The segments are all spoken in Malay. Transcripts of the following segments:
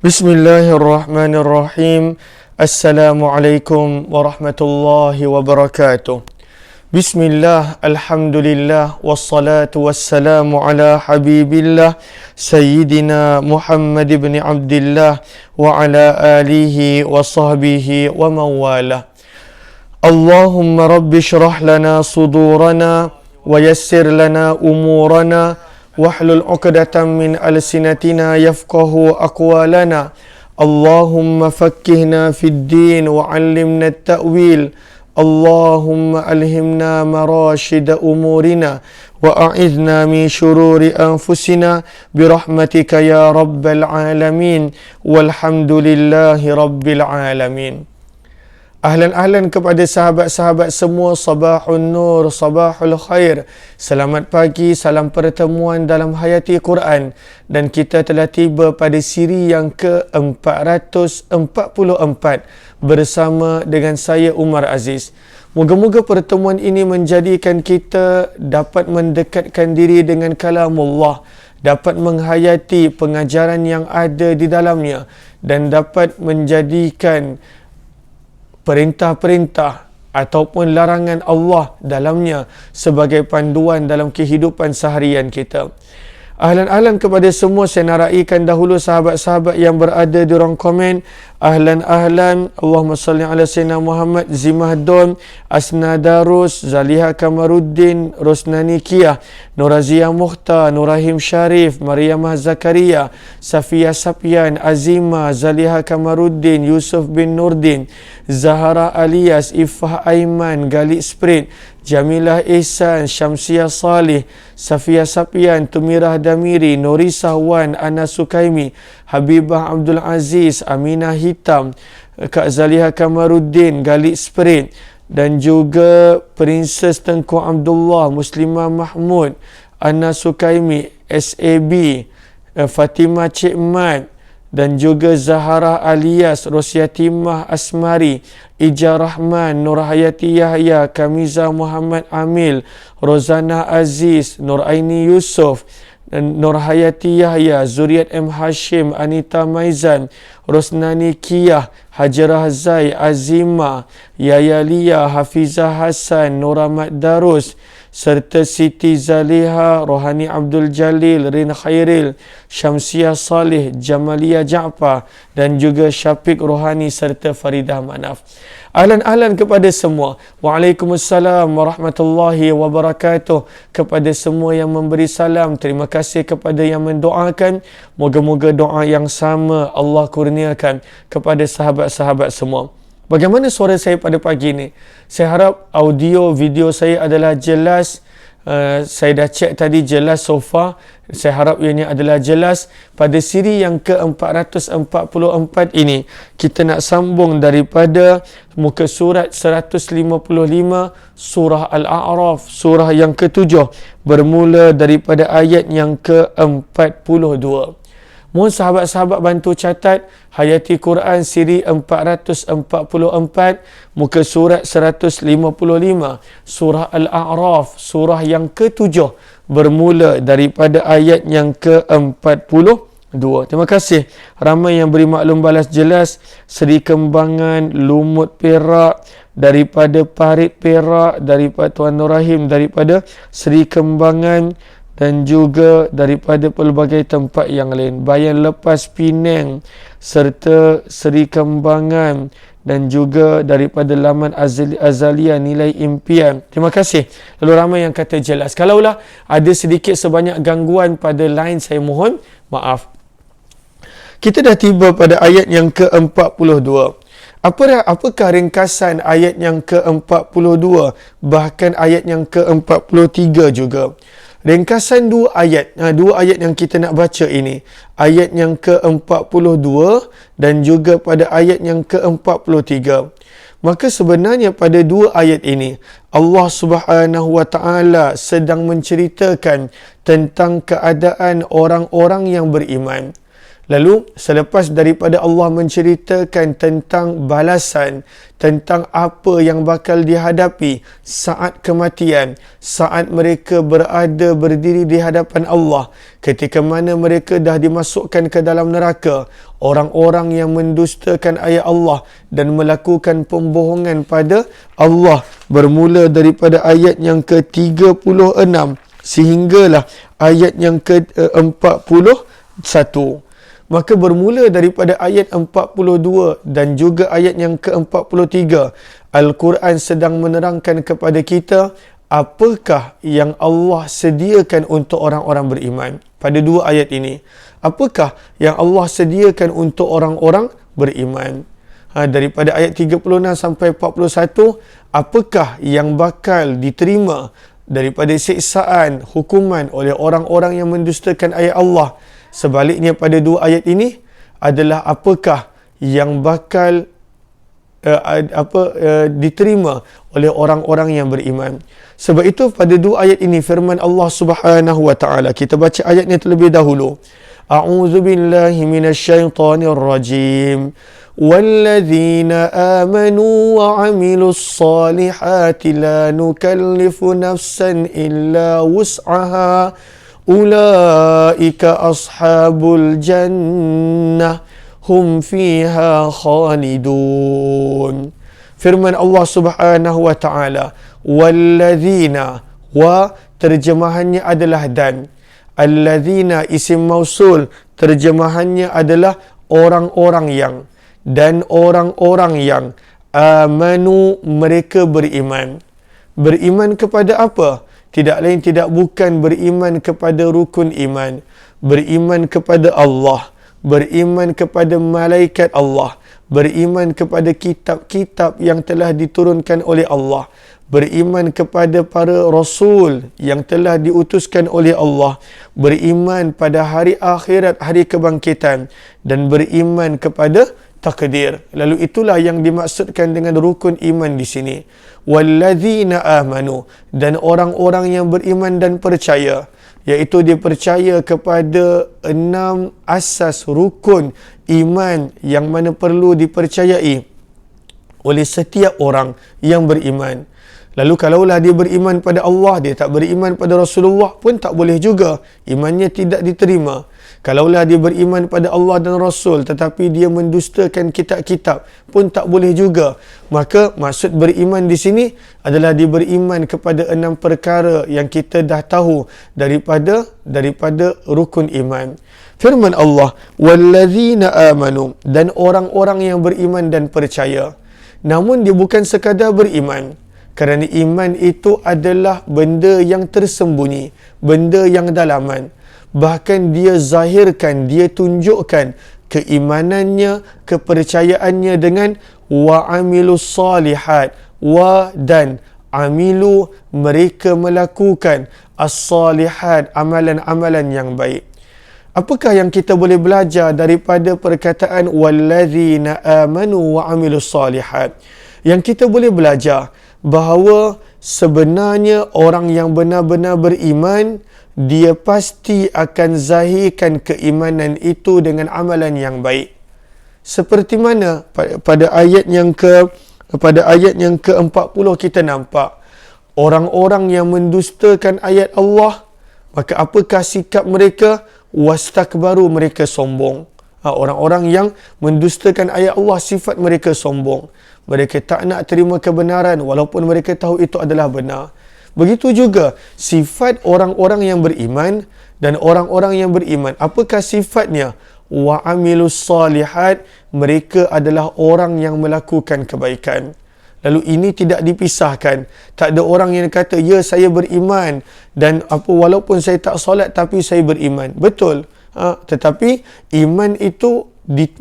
Bismillahirrahmanirrahim. Assalamualaikum warahmatullahi wabarakatuh. Bismillah, alhamdulillah, wassalatu wassalamu ala habibillah Sayyidina Muhammad ibn Abdillah wa ala alihi wa sahbihi wa mawalah. Allahumma rabbi syrah lana sudurana wa yassir lana umurana wahlul 'uqdatam min alsinatina yafqahu aqwalana. Allahumma faqqihna fid din wa 'allimna at-ta'wil. Allahumma alhimna marashid umurina wa a'idhna min shururi anfusina birahmatika ya rabbal alamin. Walhamdulillahi rabbil alamin. Ahlan kepada sahabat-sahabat semua, sabahun nur, sabahul khair. Selamat pagi, salam pertemuan dalam Hayati Quran. Dan kita telah tiba pada siri yang ke-444 bersama dengan saya Umar Aziz. Moga-moga pertemuan ini menjadikan kita dapat mendekatkan diri dengan kalamullah, dapat menghayati pengajaran yang ada di dalamnya dan dapat menjadikan perintah-perintah ataupun larangan Allah dalamnya sebagai panduan dalam kehidupan seharian kita. Ahlan kepada semua. Saya nak raikan dahulu sahabat-sahabat yang berada di ruang komen. Ahlan. Allahumma salli ala sayyidina Muhammad. Zimah Don, Asna Darus, Zaliha Kamaruddin, Rosnani Kiyah, Nurazia Mukhtar, Nurahim Sharif, Mariamah Zakaria, Safia Sapian, Azima, Zaliha Kamaruddin, Yusuf bin Nurdin, Zahara Alias, Ifah Aiman, Galik Sprit, Jamilah Ihsan, Syamsia Salih, Safia Sapian, Tumirah Damiri, Norisa Wan, Ana Sukaimi, Habibah Abdul Aziz, Aminah Hitam, Kak Zaliha Kamaruddin, Galik Sprit, dan juga Princess Tengku Abdullah, Muslimah Mahmud, Ana Sukaimi, SAB, Fatimah Cik Mat, dan juga Zahara Alias, Rosyatimah Asmari, Ija Rahman, Nur Hayati Yahya, Kamiza Muhammad Amil, Rozana Aziz, Nur Aini Yusuf, Nur Hayati Yahya, Zuriat M. Hashim, Anita Maizan, Rosnani Kiyah, Hajarah Zai, Azima, Yaya Lia, Hafizah Hassan, Nur Ahmad Darus, serta Siti Zaliha, Rohani Abdul Jalil, Rin Khairil, Syamsia Salih, Jamalia Ja'far, dan juga Syafiq Rohani serta Faridah Manaf. Ahlan kepada semua. Waalaikumsalam warahmatullahi wabarakatuh. Kepada semua yang memberi salam, terima kasih kepada yang mendoakan. Moga-moga doa yang sama Allah kurniakan kepada sahabat-sahabat semua. Bagaimana suara saya pada pagi ini? Saya harap audio, video saya adalah jelas. Saya dah cek tadi, jelas so far. Saya harap ianya adalah jelas. Pada siri yang ke-444 ini, kita nak sambung daripada muka surat 155, surah Al-A'raf, surah yang ke-7, bermula daripada ayat yang ke-42. Mohon sahabat-sahabat bantu catat Hayati Quran siri 444, muka surat 155, surah Al-A'raf, surah yang ke-7, bermula daripada ayat yang ke-42. Terima kasih ramai yang beri maklum balas jelas. Seri Kembangan, Lumut Perak, daripada Parit Perak, daripada Tuan Nur Rahim, daripada Seri Kembangan, dan juga daripada pelbagai tempat yang lain. Bayan Lepas Penang, serta Seri Kembangan, dan juga daripada laman Azalia Nilai Impian. Terima kasih. Lalu ramai yang kata jelas. Kalaulah ada sedikit sebanyak gangguan pada line, saya mohon maaf. Kita dah tiba pada ayat yang ke-42. Apakah ringkasan ayat yang ke-42, bahkan ayat yang ke-43 juga? Ringkasan dua ayat yang kita nak baca ini, ayat yang ke-42 dan juga pada ayat yang ke-43. Maka sebenarnya pada dua ayat ini Allah Subhanahu wa taala sedang menceritakan tentang keadaan orang-orang yang beriman. Lalu selepas daripada Allah menceritakan tentang balasan, tentang apa yang bakal dihadapi saat kematian, saat mereka berada berdiri di hadapan Allah, ketika mana mereka dah dimasukkan ke dalam neraka, orang-orang yang mendustakan ayat Allah dan melakukan pembohongan pada Allah, bermula daripada ayat yang ke-36 sehinggalah ayat yang ke-41. Maka bermula daripada ayat 42 dan juga ayat yang ke-43, Al-Quran sedang menerangkan kepada kita apakah yang Allah sediakan untuk orang-orang beriman. Pada dua ayat ini, apakah yang Allah sediakan untuk orang-orang beriman? Daripada ayat 36 sampai 41, apakah yang bakal diterima daripada siksaan, hukuman oleh orang-orang yang mendustakan ayat Allah? Sebaliknya pada dua ayat ini adalah apakah yang bakal diterima oleh orang-orang yang beriman. Sebab itu pada dua ayat ini firman Allah Subhanahu wa taala, kita baca ayatnya terlebih dahulu. A'udzu billahi minasyaitonir rajim. وَالَّذِينَ آمَنُوا وَعَمِلُوا الصَّالِحَاتِ لَا نُكَلِّفُ نَفْسًا إِلَّا وُسْعَهَا أُولَئِكَ أَصْحَابُ الْجَنَّةِ هُمْ فِيهَا خَالِدُونَ. Firman Allah Subhanahu wa taala, walladzina, wa terjemahannya adalah dan, alladzina isim mausul terjemahannya adalah orang-orang yang, dan orang-orang yang amanu mereka beriman. Beriman kepada apa? Tidak lain tidak bukan beriman kepada rukun iman, beriman kepada Allah, beriman kepada malaikat Allah, beriman kepada kitab-kitab yang telah diturunkan oleh Allah, beriman kepada para rasul yang telah diutuskan oleh Allah, beriman pada hari akhirat, hari kebangkitan, dan beriman kepada takdir. Lalu itulah yang dimaksudkan dengan rukun iman di sini. Walladzina amanu, dan orang-orang yang beriman dan percaya, iaitu dia percaya kepada 6 asas rukun iman yang mana perlu dipercayai oleh setiap orang yang beriman. Lalu kalaulah dia beriman pada Allah, dia tak beriman pada Rasulullah pun tak boleh juga, imannya tidak diterima. Kalaulah dia beriman pada Allah dan Rasul tetapi dia mendustakan kitab-kitab pun tak boleh juga. Maka maksud beriman di sini adalah dia beriman kepada 6 perkara yang kita dah tahu daripada rukun iman. Firman Allah, walladzina amanu, dan orang-orang yang beriman dan percaya. Namun dia bukan sekadar beriman, kerana iman itu adalah benda yang tersembunyi, benda yang dalaman. Bahkan dia zahirkan, dia tunjukkan keimanannya, kepercayaannya dengan wa'amilus salihat, wa dan amilu, mereka melakukan as-salihat, amalan-amalan yang baik. Apakah yang kita boleh belajar daripada perkataan walladzina amanu wa'amilus salihat? Yang kita boleh belajar bahawa sebenarnya orang yang benar-benar beriman, dia pasti akan zahirkan keimanan itu dengan amalan yang baik. Seperti mana pada ayat yang ke-40 kita nampak orang-orang yang mendustakan ayat Allah, maka apakah sikap mereka? Wastakbaru, mereka sombong. Orang-orang yang mendustakan ayat Allah, sifat mereka sombong. Mereka tak nak terima kebenaran walaupun mereka tahu itu adalah benar. Begitu juga sifat orang-orang yang beriman dan orang-orang yang beriman. Apakah sifatnya? Wa'amilus salihat, mereka adalah orang yang melakukan kebaikan. Lalu ini tidak dipisahkan. Tak ada orang yang kata, ya saya beriman dan walaupun saya tak solat tapi saya beriman. Betul. Tetapi iman itu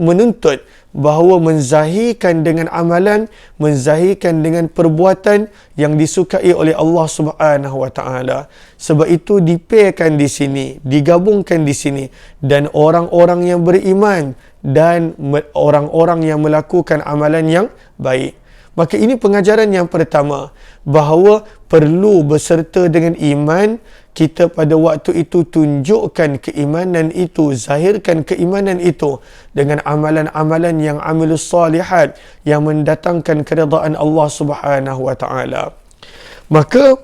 menuntut bahawa menzahirkan dengan amalan, menzahirkan dengan perbuatan yang disukai oleh Allah Subhanahu wa taala. Sebab itu dipairkan di sini, digabungkan di sini, dan orang-orang yang beriman dan orang-orang yang melakukan amalan yang baik. Maka ini pengajaran yang pertama, bahawa perlu berserta dengan iman. Kita pada waktu itu tunjukkan keimanan itu, zahirkan keimanan itu dengan amalan-amalan yang amilus salihat, yang mendatangkan keridaan Allah Subhanahu wa taala. Maka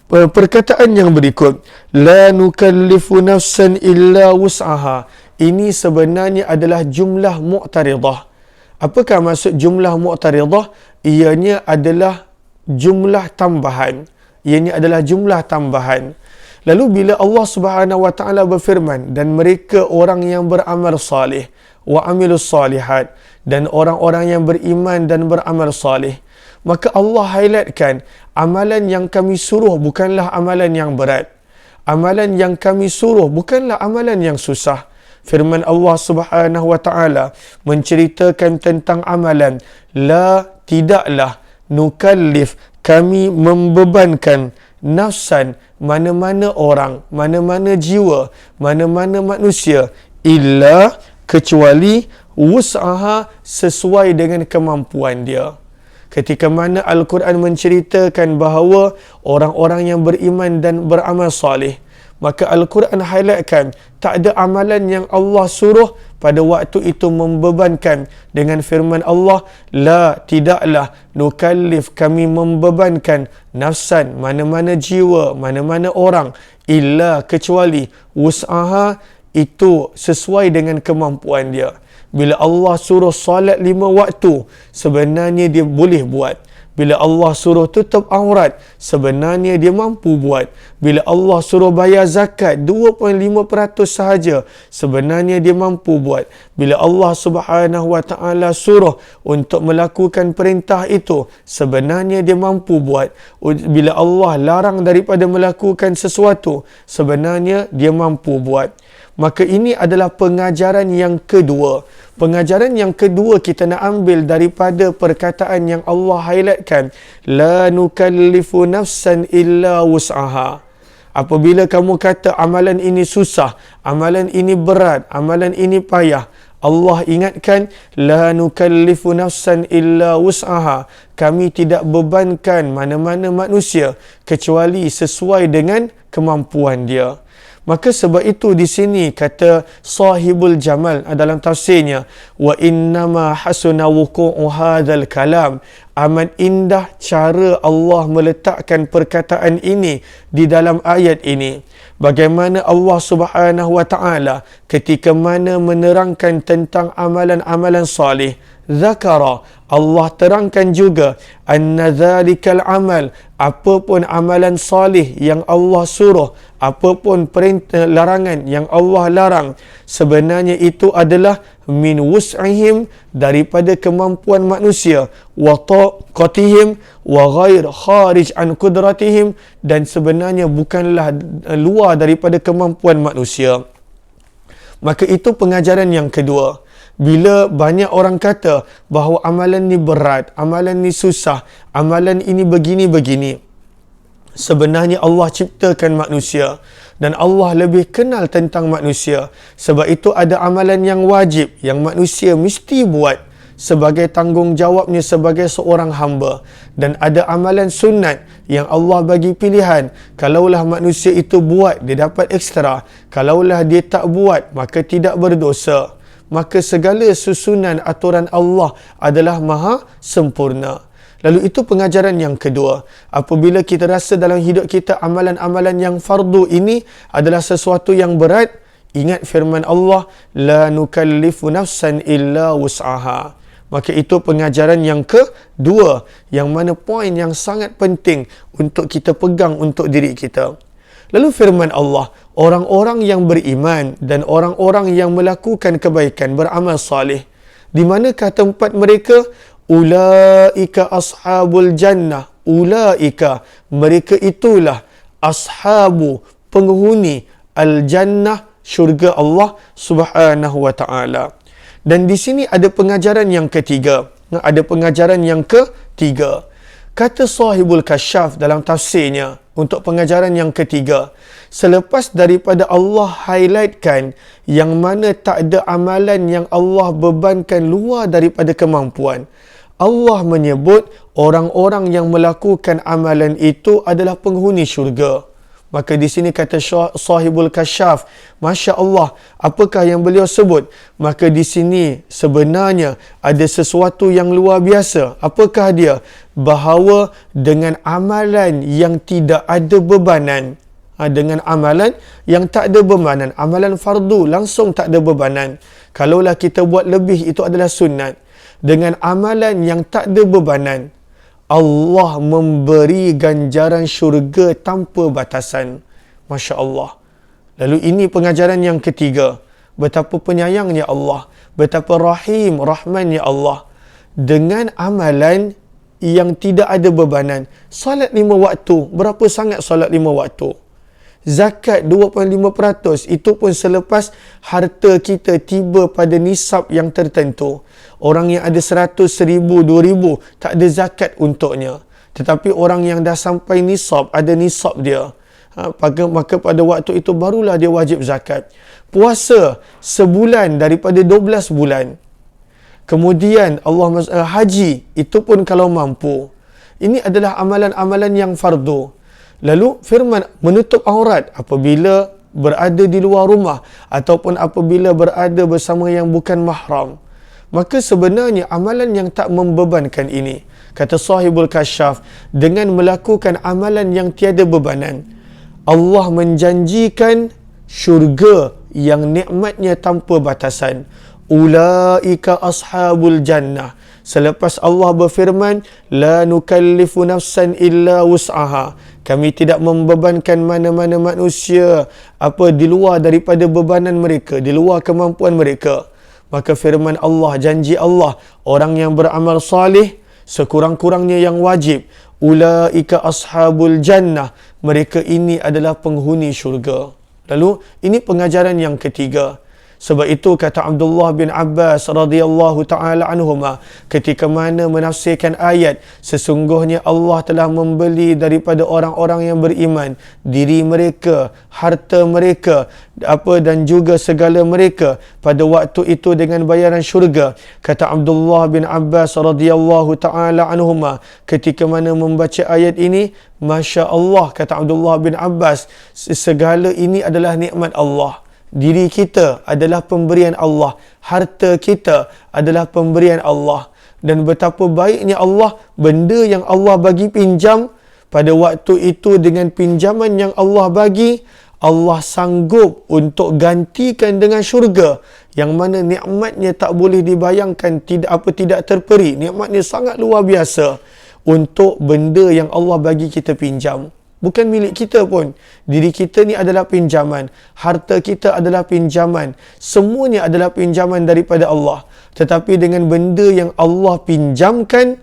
perkataan yang berikut, la nukallifu nafsan illa wus'aha, ini sebenarnya adalah jumlah mu'taridah. Apakah maksud jumlah mu'taridah? Ianya adalah jumlah tambahan. Ianya adalah jumlah tambahan. Lalu bila Allah Subhanahu wa taala berfirman, dan mereka orang yang beramal salih wa amilus salihat, dan orang-orang yang beriman dan beramal salih, maka Allah highlightkan amalan yang kami suruh bukanlah amalan yang berat. Amalan yang kami suruh bukanlah amalan yang susah. Firman Allah Subhanahu wa taala menceritakan tentang amalan, la, tidaklah, nukallif, kami membebankan, nafsan, mana-mana orang, mana-mana jiwa, mana-mana manusia, illa, kecuali, wus'aha, sesuai dengan kemampuan dia. Ketika mana Al-Quran menceritakan bahawa orang-orang yang beriman dan beramal salih, maka Al-Quran highlightkan tak ada amalan yang Allah suruh pada waktu itu membebankan dengan firman Allah, la, tidaklah, nukallif, kami membebankan, nafsan, mana-mana jiwa, mana-mana orang, illa, kecuali, wus'aha, itu sesuai dengan kemampuan dia. Bila Allah suruh salat 5 waktu, sebenarnya dia boleh buat. Bila Allah suruh tutup aurat, sebenarnya dia mampu buat. Bila Allah suruh bayar zakat 2.5% sahaja, sebenarnya dia mampu buat. Bila Allah Subhanahu wa taala suruh untuk melakukan perintah itu, sebenarnya dia mampu buat. Bila Allah larang daripada melakukan sesuatu, sebenarnya dia mampu buat. Maka ini adalah pengajaran yang kedua. Pengajaran yang kedua kita nak ambil daripada perkataan yang Allah highlightkan, la nukallifu nafsan illa wus'aha. Apabila kamu kata amalan ini susah, amalan ini berat, amalan ini payah, Allah ingatkan, la nukallifu nafsan illa wus'aha, kami tidak bebankan mana-mana manusia kecuali sesuai dengan kemampuan dia. Maka sebab itu di sini kata Sahibul Jamal dalam tafsirnya, wa innama hasuna wuqu'u hadzal kalam, amat indah cara Allah meletakkan perkataan ini di dalam ayat ini. Bagaimana Allah Subhanahu wa taala ketika mana menerangkan tentang amalan-amalan salih, zakara, Allah terangkan juga, anna dzalikal amal, apapun amalan salih yang Allah suruh, apapun perintah larangan yang Allah larang, sebenarnya itu adalah min wus'ihim, daripada kemampuan manusia, wa taqatihim, wa ghair kharij an qudratihim, dan sebenarnya bukanlah luar daripada kemampuan manusia. Maka itu pengajaran yang kedua. Bila banyak orang kata bahawa amalan ni berat, amalan ni susah, amalan ini begini-begini, sebenarnya Allah ciptakan manusia dan Allah lebih kenal tentang manusia. Sebab itu ada amalan yang wajib yang manusia mesti buat sebagai tanggungjawabnya sebagai seorang hamba, dan ada amalan sunat yang Allah bagi pilihan. Kalaulah manusia itu buat, dia dapat ekstra. Kalaulah dia tak buat, maka tidak berdosa. Maka segala susunan aturan Allah adalah maha sempurna. Lalu itu pengajaran yang kedua. Apabila kita rasa dalam hidup kita amalan-amalan yang fardu ini adalah sesuatu yang berat, ingat firman Allah, la nukallifu nafsan illa wus'aha. Maka itu pengajaran yang kedua, yang mana poin yang sangat penting untuk kita pegang untuk diri kita. Lalu firman Allah, orang-orang yang beriman dan orang-orang yang melakukan kebaikan, beramal salih, di manakah tempat mereka? Ulaika ashabul jannah. Ulaika, mereka itulah ashabu, penghuni al-jannah, syurga Allah Subhanahu wa taala. Dan di sini ada pengajaran yang ketiga. Ada pengajaran yang ketiga. Kata Sahibul Kasyaf dalam tafsirnya untuk pengajaran yang ketiga, selepas daripada Allah highlightkan yang mana tak ada amalan yang Allah bebankan luar daripada kemampuan, Allah menyebut orang-orang yang melakukan amalan itu adalah penghuni syurga. Maka di sini kata Sahibul Kasyaf, Masya Allah, apakah yang beliau sebut? Maka di sini sebenarnya ada sesuatu yang luar biasa. Apakah dia? Bahawa dengan amalan yang tidak ada bebanan, dengan amalan yang tak ada bebanan, amalan fardu langsung tak ada bebanan. Kalaulah kita buat lebih, itu adalah sunat. Dengan amalan yang tak ada bebanan, Allah memberi ganjaran syurga tanpa batasan. Masya Allah. Lalu ini pengajaran yang ketiga. Betapa penyayangnya Allah. Betapa rahim, rahmannya Allah. Dengan amalan yang tidak ada bebanan. Salat 5 waktu. Berapa sangat salat 5 waktu? Zakat 2.5%, itu pun selepas harta kita tiba pada nisab yang tertentu. Orang yang ada 100, 1000, 2000 tak ada zakat untuknya. Tetapi orang yang dah sampai nisab, ada nisab dia, maka pada waktu itu barulah dia wajib zakat. Puasa sebulan daripada 12 bulan. Kemudian haji, itu pun kalau mampu. Ini adalah amalan-amalan yang fardu. Lalu firman menutup aurat apabila berada di luar rumah ataupun apabila berada bersama yang bukan mahram. Maka sebenarnya amalan yang tak membebankan ini, kata Sahibul Kasyaf, dengan melakukan amalan yang tiada bebanan, Allah menjanjikan syurga yang nikmatnya tanpa batasan. Ulaika ashabul jannah. Selepas Allah berfirman, la nukallifu nafsan illa wus'aha. Kami tidak membebankan mana-mana manusia di luar daripada bebanan mereka, di luar kemampuan mereka. Maka firman Allah, janji Allah, orang yang beramal salih, sekurang-kurangnya yang wajib, ulaika ashabul jannah. Mereka ini adalah penghuni syurga. Lalu, ini pengajaran yang ketiga. Sebab itu kata Abdullah bin Abbas radhiyallahu taala anhuma ketika mana menafsirkan ayat, sesungguhnya Allah telah membeli daripada orang-orang yang beriman diri mereka, harta mereka, dan juga segala mereka pada waktu itu dengan bayaran syurga. Kata Abdullah bin Abbas radhiyallahu taala anhuma ketika mana membaca ayat ini, Masya Allah, kata Abdullah bin Abbas, segala ini adalah nikmat Allah. Diri kita adalah pemberian Allah, harta kita adalah pemberian Allah, dan betapa baiknya Allah, benda yang Allah bagi pinjam pada waktu itu dengan pinjaman yang Allah bagi, Allah sanggup untuk gantikan dengan syurga yang mana nikmatnya tak boleh dibayangkan, tidak terperi. Nikmatnya sangat luar biasa untuk benda yang Allah bagi kita pinjam. Bukan milik kita pun. Diri kita ni adalah pinjaman. Harta kita adalah pinjaman. Semuanya adalah pinjaman daripada Allah. Tetapi dengan benda yang Allah pinjamkan,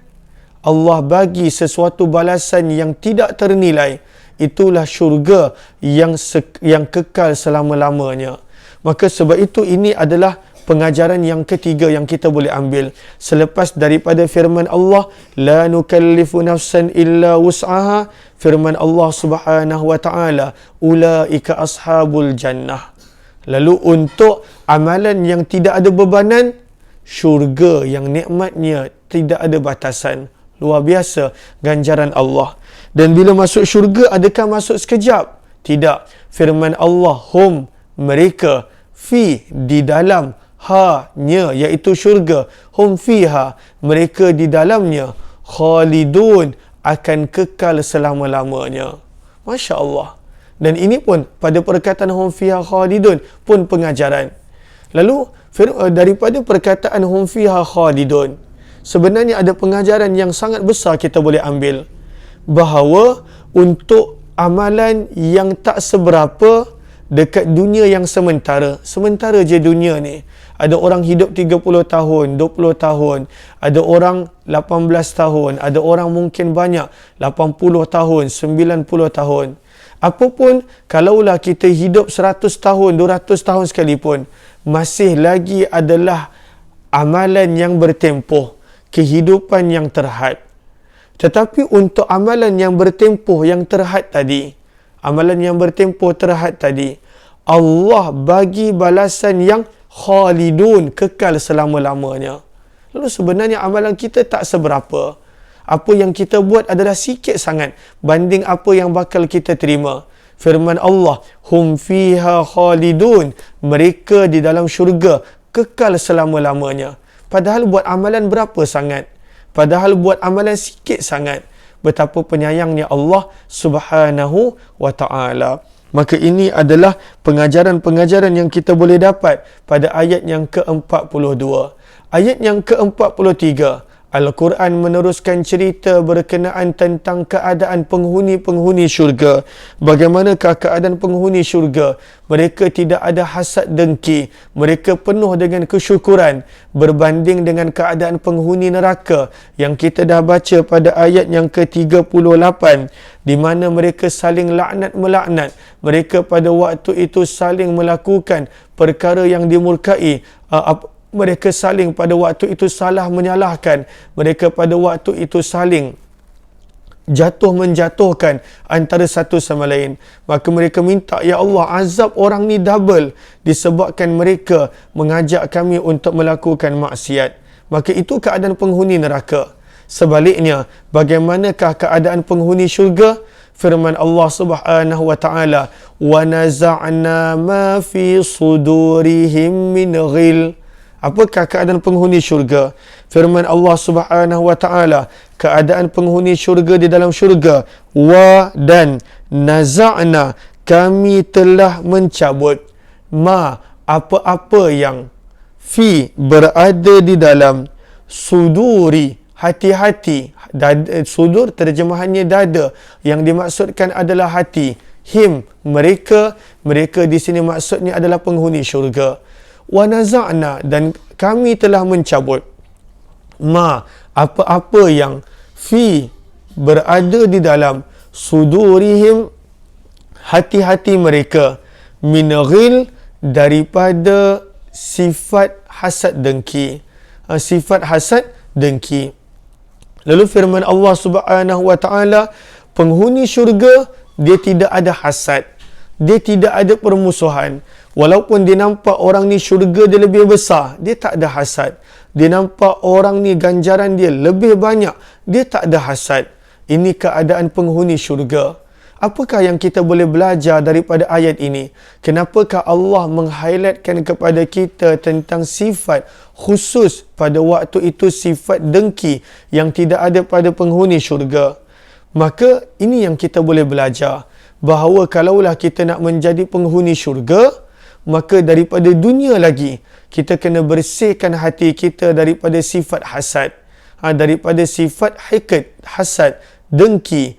Allah bagi sesuatu balasan yang tidak ternilai. Itulah syurga yang kekal selama-lamanya. Maka sebab itu ini adalah pengajaran yang ketiga yang kita boleh ambil. Selepas daripada firman Allah, la nukallifu nafsan illa wus'aha, firman Allah Subhanahu wa taala, ulaika ashabul jannah. Lalu untuk amalan yang tidak ada bebanan, syurga yang nikmatnya tidak ada batasan. Luar biasa ganjaran Allah. Dan bila masuk syurga, adakah masuk sekejap? Tidak. Firman Allah, hum, mereka, fi, di dalam, ha-nya, iaitu syurga, hum fiha, mereka di dalamnya, khalidun, akan kekal selama-lamanya. Masya Allah. Dan ini pun pada perkataan hum fiha khalidun pun pengajaran. Lalu daripada perkataan hum fiha khalidun, sebenarnya ada pengajaran yang sangat besar kita boleh ambil. Bahawa untuk amalan yang tak seberapa dekat dunia yang sementara je dunia ni. Ada orang hidup 30 tahun, 20 tahun, ada orang 18 tahun, ada orang mungkin banyak 80 tahun, 90 tahun. Apapun, kalaulah kita hidup 100 tahun, 200 tahun sekalipun, masih lagi adalah amalan yang bertempoh, kehidupan yang terhad. Tetapi untuk amalan yang bertempoh, yang terhad tadi, amalan yang bertempoh terhad tadi, Allah bagi balasan yang khalidun, kekal selama-lamanya. Lalu sebenarnya amalan kita tak seberapa. Apa yang kita buat adalah sikit sangat banding apa yang bakal kita terima. Firman Allah, hum fiha khalidun, mereka di dalam syurga kekal selama-lamanya. Padahal buat amalan berapa sangat? Padahal buat amalan sikit sangat. Betapa penyayangnya Allah Subhanahu wa ta'ala. Maka ini adalah pengajaran-pengajaran yang kita boleh dapat pada ayat yang ke-42. Ayat yang ke-43, Al-Quran meneruskan cerita berkenaan tentang keadaan penghuni-penghuni syurga. Bagaimanakah keadaan penghuni syurga? Mereka tidak ada hasad dengki. Mereka penuh dengan kesyukuran berbanding dengan keadaan penghuni neraka yang kita dah baca pada ayat yang ke-38, di mana mereka saling laknat-melaknat. Mereka pada waktu itu saling melakukan perkara yang dimurkai. Mereka saling pada waktu itu salah menyalahkan. Mereka pada waktu itu saling jatuh-menjatuhkan antara satu sama lain. Maka mereka minta, ya Allah, azab orang ni double disebabkan mereka mengajak kami untuk melakukan maksiat. Maka itu keadaan penghuni neraka. Sebaliknya, bagaimanakah keadaan penghuni syurga? Firman Allah Subhanahu wa ta'ala, wa naza'na ma fi sudurihim min ghil. Apakah keadaan penghuni syurga? Firman Allah Subhanahu wa ta'ala, keadaan penghuni syurga di dalam syurga, wa dan naza'na, kami telah mencabut, ma, apa-apa yang, fi, berada di dalam, suduri, hati-hati. Sudur terjemahannya dada, yang dimaksudkan adalah hati. Him, mereka di sini maksudnya adalah penghuni syurga. Wa naza'na, dan kami telah mencabut, ma, apa-apa yang, fi, berada di dalam, sudurihim, hati-hati mereka, min ghil, daripada sifat hasad dengki. Sifat hasad dengki. Lalu firman Allah Subhanahu wa ta'ala, penghuni syurga dia tidak ada hasad, dia tidak ada permusuhan. Walaupun dia nampak orang ni syurga dia lebih besar, dia tak ada hasad. Dia nampak orang ni ganjaran dia lebih banyak, dia tak ada hasad. Ini keadaan penghuni syurga. Apakah yang kita boleh belajar daripada ayat ini? Kenapakah Allah meng-highlightkan kepada kita tentang sifat khusus pada waktu itu, sifat dengki yang tidak ada pada penghuni syurga? Maka ini yang kita boleh belajar, bahawa kalaulah kita nak menjadi penghuni syurga, maka daripada dunia lagi, kita kena bersihkan hati kita daripada sifat hasad, daripada sifat hikd, hasad, dengki,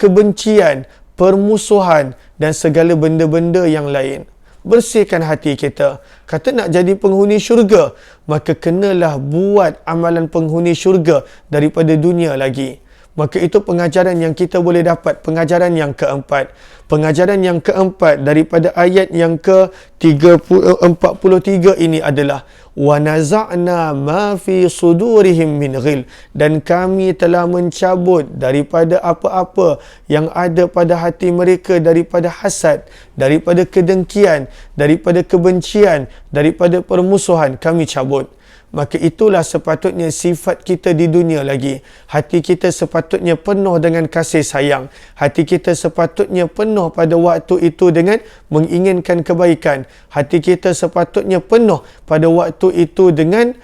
kebencian, permusuhan dan segala benda-benda yang lain. Bersihkan hati kita. Kata nak jadi penghuni syurga, maka kenalah buat amalan penghuni syurga daripada dunia lagi. Maka itu pengajaran yang kita boleh dapat. Pengajaran yang keempat. Pengajaran yang keempat daripada ayat yang ke-43 ini adalah wa naza'na ma fi sudurihim min ghil, dan kami telah mencabut daripada apa-apa yang ada pada hati mereka daripada hasad, daripada kedengkian, daripada kebencian, daripada permusuhan, kami cabut. Maka itulah sepatutnya sifat kita di dunia lagi. Hati kita sepatutnya penuh dengan kasih sayang. Hati kita sepatutnya penuh pada waktu itu dengan menginginkan kebaikan. Hati kita sepatutnya penuh pada waktu itu dengan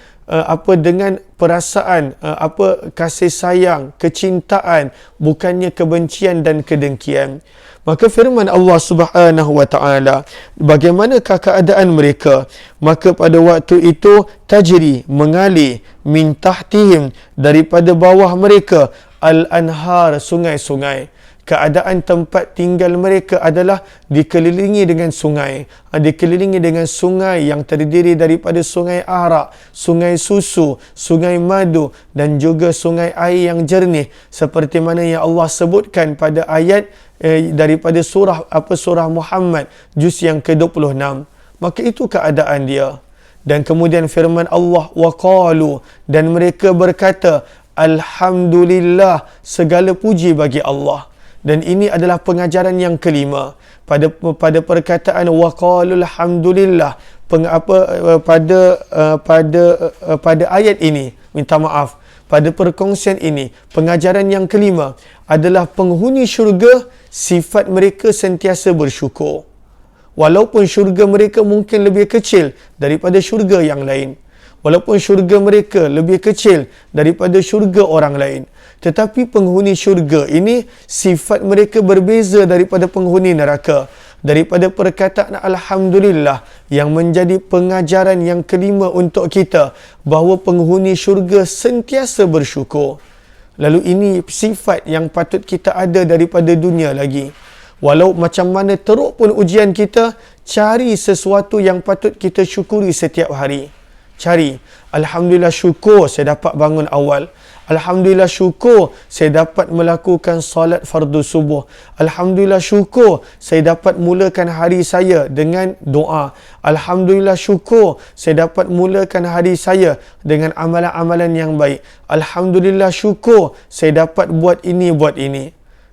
dengan perasaan kasih sayang, kecintaan, bukannya kebencian dan kedengkian. Maka firman Allah Subhanahu wa ta'ala, bagaimanakah keadaan mereka? Maka pada waktu itu tajri, mengalir, min tahtihim, daripada bawah mereka, al-anhar, sungai-sungai. Keadaan tempat tinggal mereka adalah dikelilingi dengan sungai. Dikelilingi dengan sungai yang terdiri daripada sungai arak, sungai susu, sungai madu dan juga sungai air yang jernih. Seperti mana yang Allah sebutkan pada ayat daripada surah Muhammad juz yang ke-26. Maka itu keadaan dia. Dan kemudian firman Allah, waqalu, dan mereka berkata, alhamdulillah, segala puji bagi Allah. Dan ini adalah pengajaran yang kelima pada perkataan waqalu alhamdulillah. pada ayat ini, minta maaf, pada perkongsian ini, pengajaran yang kelima adalah penghuni syurga sifat mereka sentiasa bersyukur. Walaupun syurga mereka mungkin lebih kecil daripada syurga yang lain. Walaupun syurga mereka lebih kecil daripada syurga orang lain. Tetapi penghuni syurga ini sifat mereka berbeza daripada penghuni neraka. Daripada perkataan Alhamdulillah yang menjadi pengajaran yang kelima untuk kita bahawa penghuni syurga sentiasa bersyukur. Lalu ini sifat yang patut kita ada daripada dunia lagi. Walau macam mana teruk pun ujian kita, cari sesuatu yang patut kita syukuri setiap hari. Cari. Alhamdulillah syukur saya dapat bangun awal. Alhamdulillah syukur saya dapat melakukan solat fardu subuh. Alhamdulillah syukur saya dapat mulakan hari saya dengan doa. Alhamdulillah syukur saya dapat mulakan hari saya dengan amalan-amalan yang baik. Alhamdulillah syukur saya dapat buat ini, buat ini.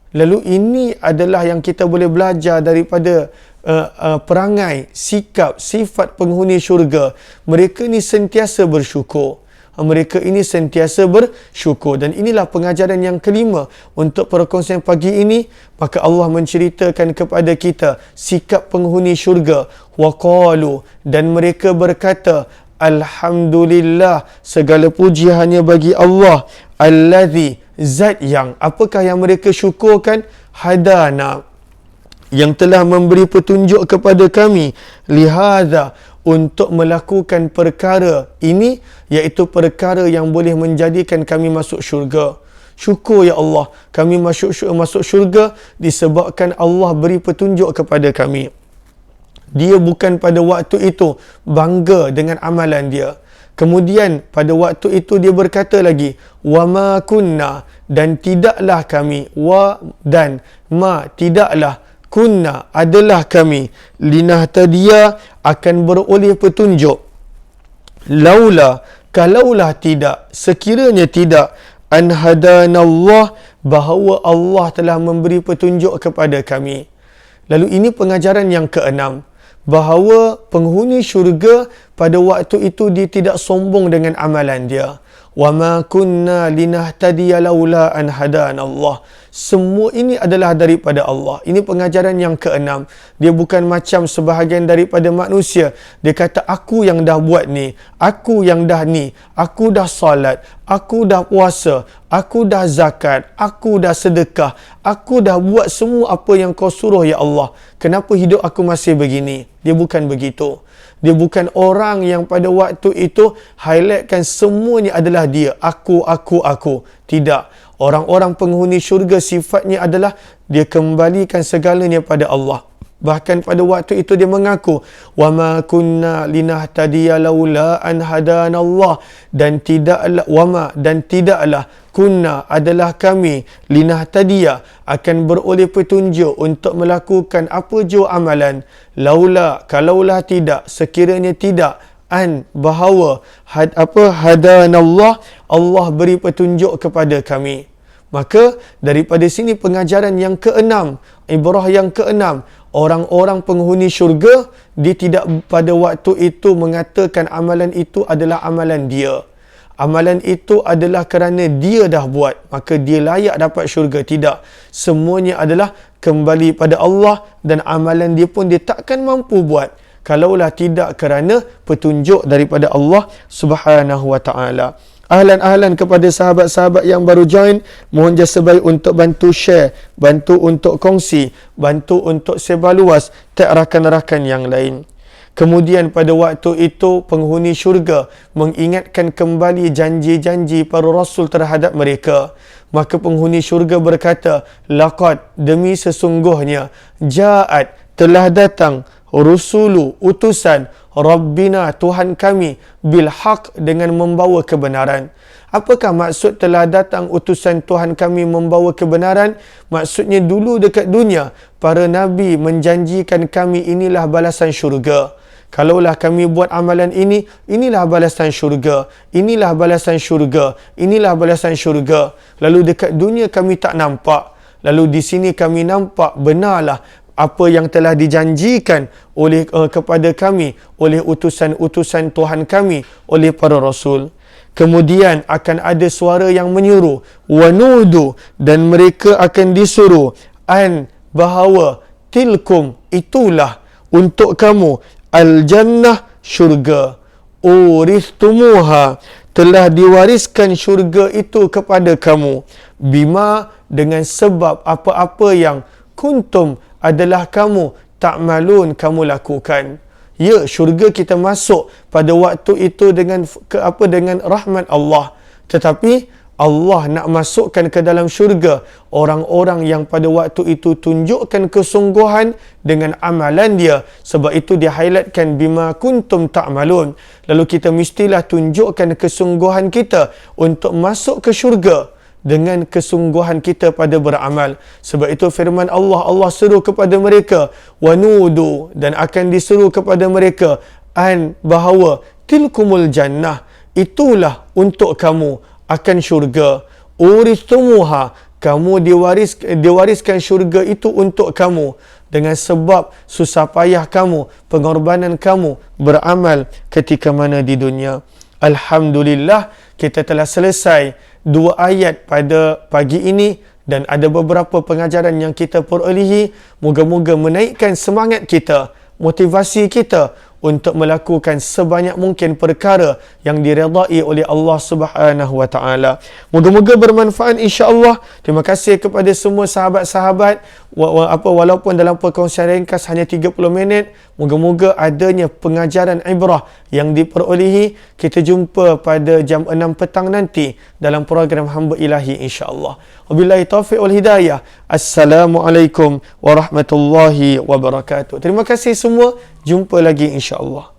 Lalu ini adalah yang kita boleh belajar daripada perangai, sikap, sifat penghuni syurga. Mereka ini sentiasa bersyukur. Mereka ini sentiasa bersyukur. Dan inilah pengajaran yang kelima untuk perkongsian pagi ini. Maka Allah menceritakan kepada kita sikap penghuni syurga. Waqalu, dan mereka berkata, Alhamdulillah, segala puji hanya bagi Allah. Alladhi, zat yang, apakah yang mereka syukurkan? Hadana, yang telah memberi petunjuk kepada kami. Lihadha, untuk melakukan perkara ini, iaitu perkara yang boleh menjadikan kami masuk syurga. Syukur ya Allah, kami masuk syurga disebabkan Allah beri petunjuk kepada kami. Dia bukan pada waktu itu bangga dengan amalan dia. Kemudian pada waktu itu dia berkata lagi, wa ma kunna, dan tidaklah kami, wa dan ma, tidaklah, kunna, adalah kami, linahtadiya, akan beroleh petunjuk, laula, kalaulah tidak, sekiranya tidak, an hadanallah, bahawa Allah telah memberi petunjuk kepada kami. Lalu ini pengajaran yang keenam, bahawa penghuni syurga pada waktu itu dia tidak sombong dengan amalan dia. Wa ma kunna linahtadiya laula an hadanallah. Semua ini adalah daripada Allah. Ini pengajaran yang keenam. Dia bukan macam sebahagian daripada manusia. Dia kata, aku yang dah buat ni, aku yang dah ni, aku dah salat, aku dah puasa, aku dah zakat, aku dah sedekah, aku dah buat semua apa yang kau suruh ya Allah. Kenapa hidup aku masih begini? Dia bukan begitu. Dia bukan orang yang pada waktu itu highlightkan semuanya adalah dia. Aku. Tidak. Orang-orang penghuni syurga sifatnya adalah dia kembalikan segalanya pada Allah. Bahkan pada waktu itu dia mengaku, wa ma kunna linahtadiya laula an hadanallah, dan tidaklah, wa ma, dan tidaklah, kunna, adalah kami, linahtadiya, akan beroleh petunjuk untuk melakukan apa jua amalan, laula, kalaulah tidak, sekiranya tidak, an, bahawa, hadanallah, Allah beri petunjuk kepada kami. Maka daripada sini pengajaran yang keenam, ibrah yang keenam, orang-orang penghuni syurga, dia tidak pada waktu itu mengatakan amalan itu adalah amalan dia. Amalan itu adalah kerana dia dah buat, maka dia layak dapat syurga. Tidak. Semuanya adalah kembali pada Allah, dan amalan dia pun dia takkan mampu buat kalaulah tidak kerana petunjuk daripada Allah Subhanahu wa ta'ala. Ahlan kepada sahabat-sahabat yang baru join, mohon jasa baik untuk bantu share, bantu untuk kongsi, bantu untuk sebar luas tak rakan-rakan yang lain. Kemudian pada waktu itu penghuni syurga mengingatkan kembali janji-janji para rasul terhadap mereka. Maka penghuni syurga berkata, laqad, demi sesungguhnya, ja'at, telah datang, rusulu, utusan, Rabbina, Tuhan kami, bilhaq, dengan membawa kebenaran. Apakah maksud telah datang utusan Tuhan kami membawa kebenaran? Maksudnya dulu dekat dunia, para Nabi menjanjikan kami inilah balasan syurga. Kalaulah kami buat amalan ini, inilah balasan syurga. Inilah balasan syurga. Inilah balasan syurga. Lalu dekat dunia kami tak nampak. Lalu di sini kami nampak benarlah apa yang telah dijanjikan oleh kepada kami oleh utusan-utusan Tuhan kami, oleh para rasul. Kemudian akan ada suara yang menyuruh, wanudu, dan mereka akan disuruh, an, bahawa, tilkum, itulah untuk kamu, al-jannah, syurga, uristumuha, telah diwariskan syurga itu kepada kamu, bima, dengan sebab apa-apa yang kuntum, adalah kamu, ta'malun, kamu lakukan. Ya, syurga kita masuk pada waktu itu dengan dengan rahmat Allah. Tetapi Allah nak masukkan ke dalam syurga orang-orang yang pada waktu itu tunjukkan kesungguhan dengan amalan dia. Sebab itu dia highlightkan bima kuntum ta'malun. Lalu kita mestilah tunjukkan kesungguhan kita untuk masuk ke syurga dengan kesungguhan kita pada beramal. Sebab itu firman Allah, Allah seru kepada mereka, wanudu, dan akan diseru kepada mereka, an, bahawa, tilkumul jannah, itulah untuk kamu akan syurga, uristumuha, kamu diwariskan syurga itu untuk kamu dengan sebab susah payah kamu, pengorbanan kamu beramal ketika mana di dunia. Alhamdulillah, kita telah selesai 2 ayat pada pagi ini dan ada beberapa pengajaran yang kita perolehi. Moga-moga menaikkan semangat kita, motivasi kita untuk melakukan sebanyak mungkin perkara yang diredai oleh Allah Subhanahu wa taala. Moga-moga bermanfaat insya-Allah. Terima kasih kepada semua sahabat-sahabat walaupun dalam perkongsian ringkas hanya 30 minit, moga-moga adanya pengajaran ibrah yang diperolehi. Kita jumpa pada jam 6 petang nanti dalam program Hamba Ilahi insya-Allah. Wabillahi taufiq wal hidayah. Assalamualaikum warahmatullahi wabarakatuh. Terima kasih semua. Jumpa lagi insya-Allah.